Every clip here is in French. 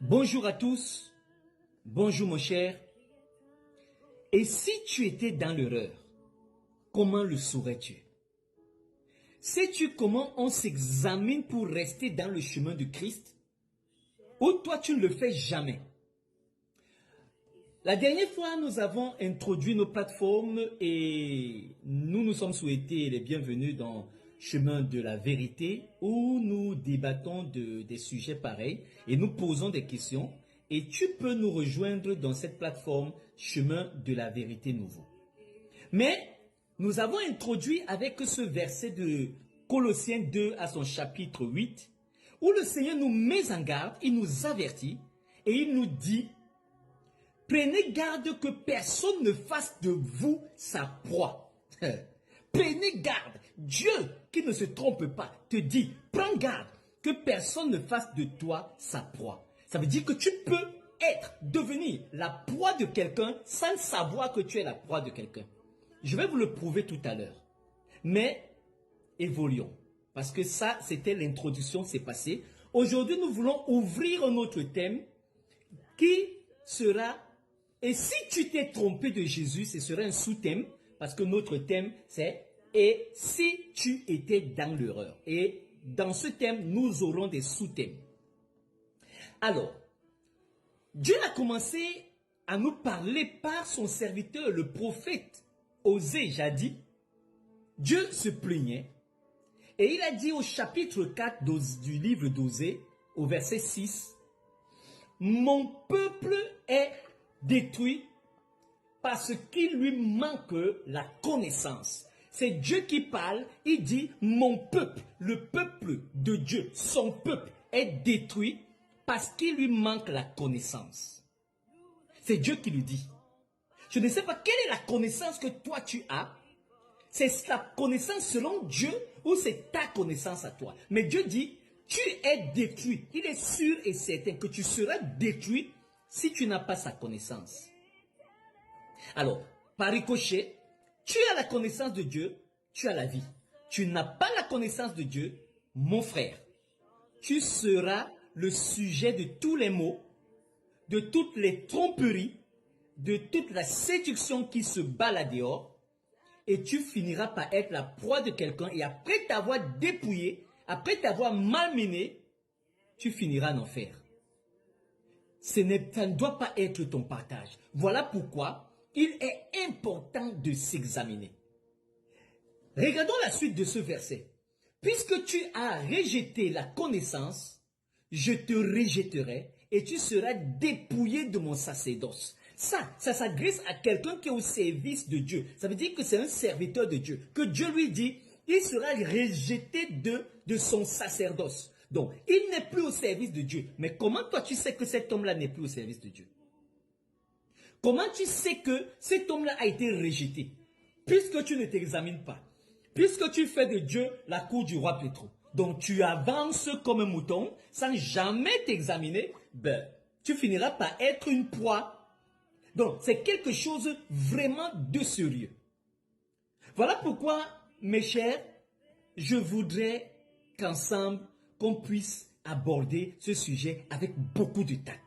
Bonjour à tous, bonjour mon cher. Et si tu étais dans l'erreur, comment le saurais-tu? Sais-tu comment on s'examine pour rester dans le chemin de Christ? Ou toi tu ne le fais jamais? La dernière fois, nous avons introduit nos plateformes et nous nous sommes souhaités les bienvenus dans Chemin de la vérité où nous débattons des sujets pareils et nous posons des questions et tu peux nous rejoindre dans cette plateforme Chemin de la vérité nouveau. Mais nous avons introduit avec ce verset de Colossiens 2 à son chapitre 8 où le Seigneur nous met en garde, il nous avertit et il nous dit: prenez garde que personne ne fasse de vous sa proie. Prenez garde. Dieu, qui ne se trompe pas, te dit, prends garde que personne ne fasse de toi sa proie. Ça veut dire que tu peux devenir la proie de quelqu'un sans savoir que tu es la proie de quelqu'un. Je vais vous le prouver tout à l'heure. Mais évoluons. Parce que ça, c'était l'introduction, c'est passé. Aujourd'hui, nous voulons ouvrir un autre thème qui sera: et si tu t'es trompé de Jésus, ce sera un sous-thème, parce que notre thème c'est: et si tu étais dans l'erreur. Et dans ce thème, nous aurons des sous-thèmes. Alors, Dieu a commencé à nous parler par son serviteur, le prophète Osée jadis. Dieu se plaignait et il a dit au chapitre 4 du livre d'Osée, au verset 6, « Mon peuple est détruit parce qu'il lui manque la connaissance. » C'est Dieu qui parle, il dit: mon peuple, le peuple de Dieu, son peuple est détruit parce qu'il lui manque la connaissance. C'est Dieu qui le dit. Je ne sais pas quelle est la connaissance que toi tu as. C'est la connaissance selon Dieu ou c'est ta connaissance à toi. Mais Dieu dit: tu es détruit. Il est sûr et certain que tu seras détruit si tu n'as pas sa connaissance. Alors, par ricochet, tu as la connaissance de Dieu, tu as la vie. Tu n'as pas la connaissance de Dieu, mon frère. Tu seras le sujet de tous les maux, de toutes les tromperies, de toute la séduction qui se bat là dehors, et tu finiras par être la proie de quelqu'un, et après t'avoir dépouillé, après t'avoir malmené, tu finiras en enfer. Ça ne doit pas être ton partage. Voilà pourquoi il est important de s'examiner. Regardons la suite de ce verset. Puisque tu as rejeté la connaissance, je te rejetterai et tu seras dépouillé de mon sacerdoce. Ça s'adresse à quelqu'un qui est au service de Dieu. Ça veut dire que c'est un serviteur de Dieu. Que Dieu lui dit, il sera rejeté de son sacerdoce. Donc, il n'est plus au service de Dieu. Mais comment toi tu sais que cet homme-là n'est plus au service de Dieu? Comment tu sais que cet homme-là a été rejeté? Puisque tu ne t'examines pas. Puisque tu fais de Dieu la cour du roi Pétro. Donc tu avances comme un mouton sans jamais t'examiner. Ben, tu finiras par être une proie. Donc c'est quelque chose vraiment de sérieux. Voilà pourquoi, mes chers, je voudrais qu'ensemble, qu'on puisse aborder ce sujet avec beaucoup de tact.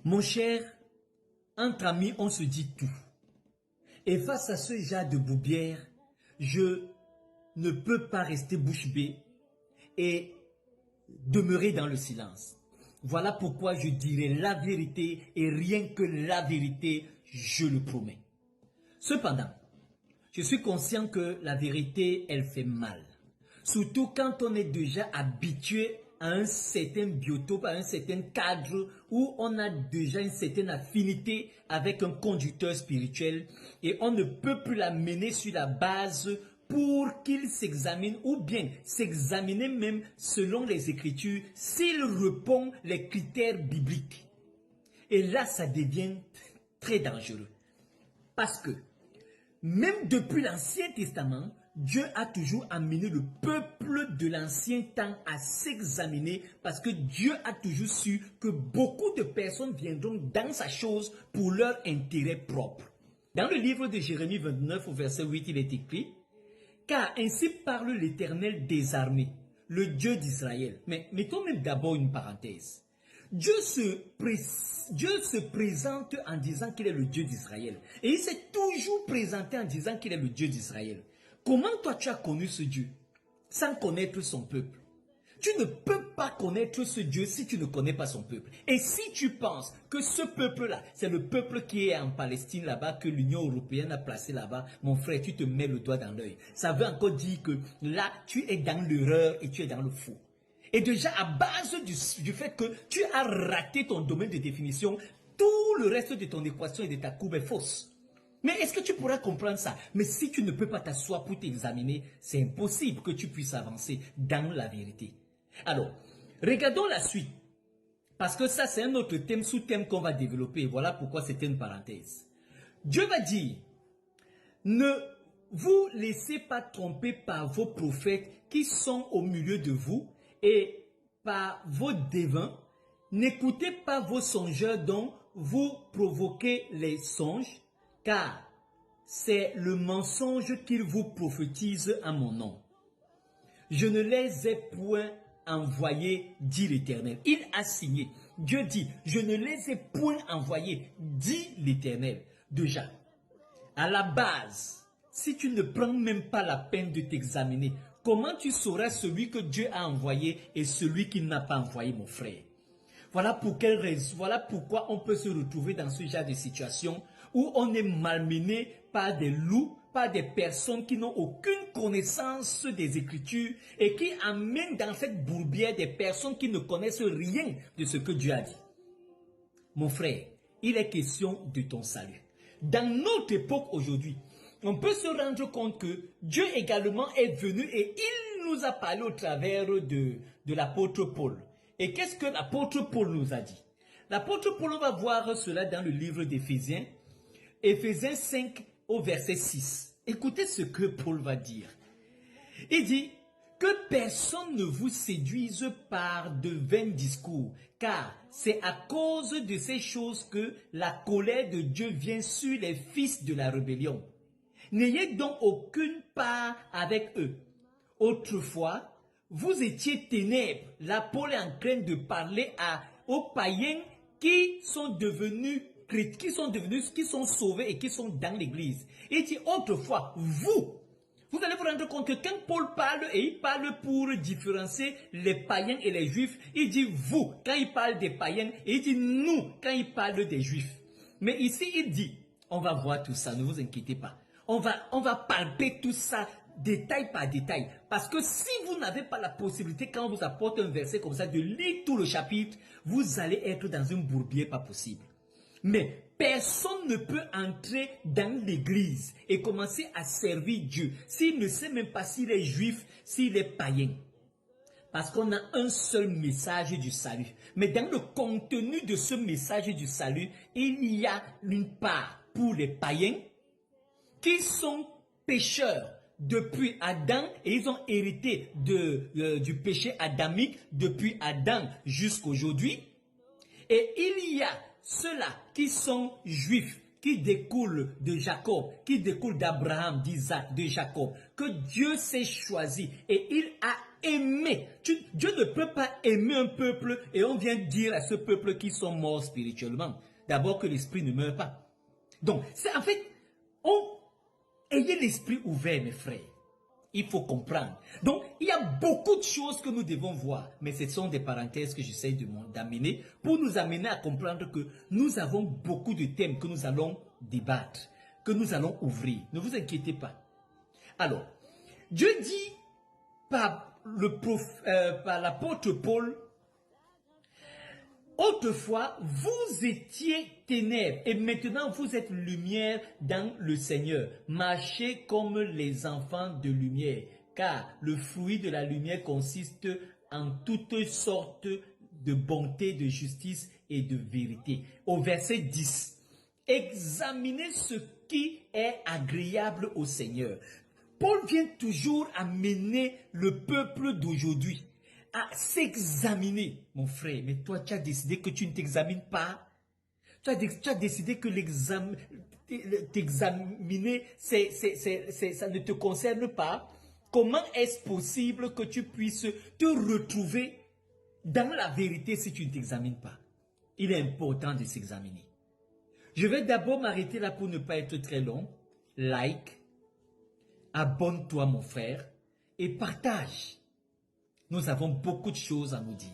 Mon cher, entre amis, on se dit tout. Et face à ce genre de boubière, je ne peux pas rester bouche bée et demeurer dans le silence. Voilà pourquoi je dirai la vérité et rien que la vérité, je le promets. Cependant, je suis conscient que la vérité, elle fait mal. Surtout quand on est déjà habitué à un certain biotope, à un certain cadre où on a déjà une certaine affinité avec un conducteur spirituel et on ne peut plus la mener sur la base pour qu'il s'examine ou bien s'examiner même selon les Écritures s'il répond les critères bibliques. Et là, ça devient très dangereux. Parce que même depuis l'Ancien Testament, Dieu a toujours amené le peuple de l'ancien temps à s'examiner parce que Dieu a toujours su que beaucoup de personnes viendront dans sa chose pour leur intérêt propre. Dans le livre de Jérémie 29 au verset 8, il est écrit: « Car ainsi parle l'Éternel des armées, le Dieu d'Israël. Mais mettons même d'abord une parenthèse. Dieu se présente en disant qu'il est le Dieu d'Israël. Et il s'est toujours présenté en disant qu'il est le Dieu d'Israël. Comment toi tu as connu ce Dieu sans connaître son peuple? Tu ne peux pas connaître ce Dieu si tu ne connais pas son peuple. Et si tu penses que ce peuple-là, c'est le peuple qui est en Palestine là-bas, que l'Union européenne a placé là-bas, mon frère, tu te mets le doigt dans l'œil. Ça veut encore dire que là, tu es dans l'erreur et tu es dans le faux. Et déjà, à base du fait que tu as raté ton domaine de définition, tout le reste de ton équation et de ta courbe est fausse. Mais est-ce que tu pourras comprendre ça? Mais si tu ne peux pas t'asseoir pour t'examiner, c'est impossible que tu puisses avancer dans la vérité. Alors, regardons la suite. Parce que ça, c'est un autre thème, sous-thème qu'on va développer. Voilà pourquoi c'était une parenthèse. Dieu va dire, ne vous laissez pas tromper par vos prophètes qui sont au milieu de vous et par vos devins. N'écoutez pas vos songeurs dont vous provoquez les songes, car c'est le mensonge qu'ils vous prophétisent à mon nom. Je ne les ai point envoyés, dit l'Éternel. Il a signé. Dieu dit, je ne les ai point envoyés, dit l'Éternel. Déjà, à la base, si tu ne prends même pas la peine de t'examiner, comment tu sauras celui que Dieu a envoyé et celui qu'il n'a pas envoyé, mon frère? Voilà pour quelle raison, voilà pourquoi on peut se retrouver dans ce genre de situation où on est malmené par des loups, par des personnes qui n'ont aucune connaissance des Écritures et qui amènent dans cette bourbière des personnes qui ne connaissent rien de ce que Dieu a dit. Mon frère, il est question de ton salut. Dans notre époque aujourd'hui, on peut se rendre compte que Dieu également est venu et il nous a parlé au travers de l'apôtre Paul. Et qu'est-ce que l'apôtre Paul nous a dit? L'apôtre Paul, on va voir cela dans le livre d'Éphésiens, Éphésiens 5 au verset 6. Écoutez ce que Paul va dire. Il dit que personne ne vous séduise par de vains discours, car c'est à cause de ces choses que la colère de Dieu vient sur les fils de la rébellion. N'ayez donc aucune part avec eux. Autrefois, vous étiez ténèbres. Là, Paul est en train de parler aux païens qui sont devenus chrétiens, qui sont sauvés et qui sont dans l'église. Il dit autrefois, vous allez vous rendre compte que quand Paul parle, et il parle pour différencier les païens et les juifs, il dit vous quand il parle des païens et il dit nous quand il parle des juifs. Mais ici, il dit, on va voir tout ça, ne vous inquiétez pas. On va palper tout ça détail par détail. Parce que si vous n'avez pas la possibilité, quand on vous apporte un verset comme ça, de lire tout le chapitre, vous allez être dans une bourbière pas possible. Mais personne ne peut entrer dans l'église et commencer à servir Dieu s'il ne sait même pas s'il est juif, s'il est païen. Parce qu'on a un seul message du salut. Mais dans le contenu de ce message du salut, il y a une part pour les païens qui sont pécheurs depuis Adam et ils ont hérité du péché adamique depuis Adam jusqu'aujourd'hui. Et il y a ceux-là qui sont juifs, qui découlent de Jacob, qui découlent d'Abraham, d'Isaac, de Jacob, que Dieu s'est choisi et il a aimé. Dieu ne peut pas aimer un peuple et on vient dire à ce peuple qu'ils sont morts spirituellement. D'abord que l'esprit ne meurt pas. Donc, c'est en fait, ayez l'esprit ouvert, mes frères. Il faut comprendre. Donc, il y a beaucoup de choses que nous devons voir. Mais ce sont des parenthèses que j'essaie d'amener pour nous amener à comprendre que nous avons beaucoup de thèmes que nous allons débattre, que nous allons ouvrir. Ne vous inquiétez pas. Alors, Dieu dit par l'apôtre Paul, autrefois, vous étiez ténèbres et maintenant vous êtes lumière dans le Seigneur. Marchez comme les enfants de lumière, car le fruit de la lumière consiste en toutes sortes de bonté, de justice et de vérité. Au verset 10, examinez ce qui est agréable au Seigneur. Paul vient toujours amener le peuple d'aujourd'hui à s'examiner, mon frère. Mais toi, tu as décidé que tu ne t'examines pas. Tu as décidé que t'examiner, ça ne te concerne pas. Comment est-ce possible que tu puisses te retrouver dans la vérité si tu ne t'examines pas? Il est important de s'examiner. Je vais d'abord m'arrêter là pour ne pas être très long. Like, abonne-toi mon frère et partage. Nous avons beaucoup de choses à nous dire.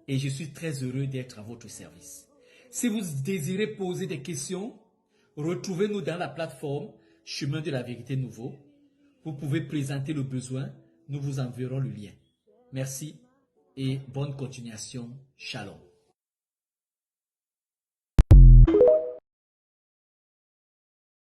Et je suis très heureux d'être à votre service. Si vous désirez poser des questions, retrouvez-nous dans la plateforme Chemin de la Vérité Nouveau. Vous pouvez présenter le besoin, nous vous enverrons le lien. Merci et bonne continuation. Shalom.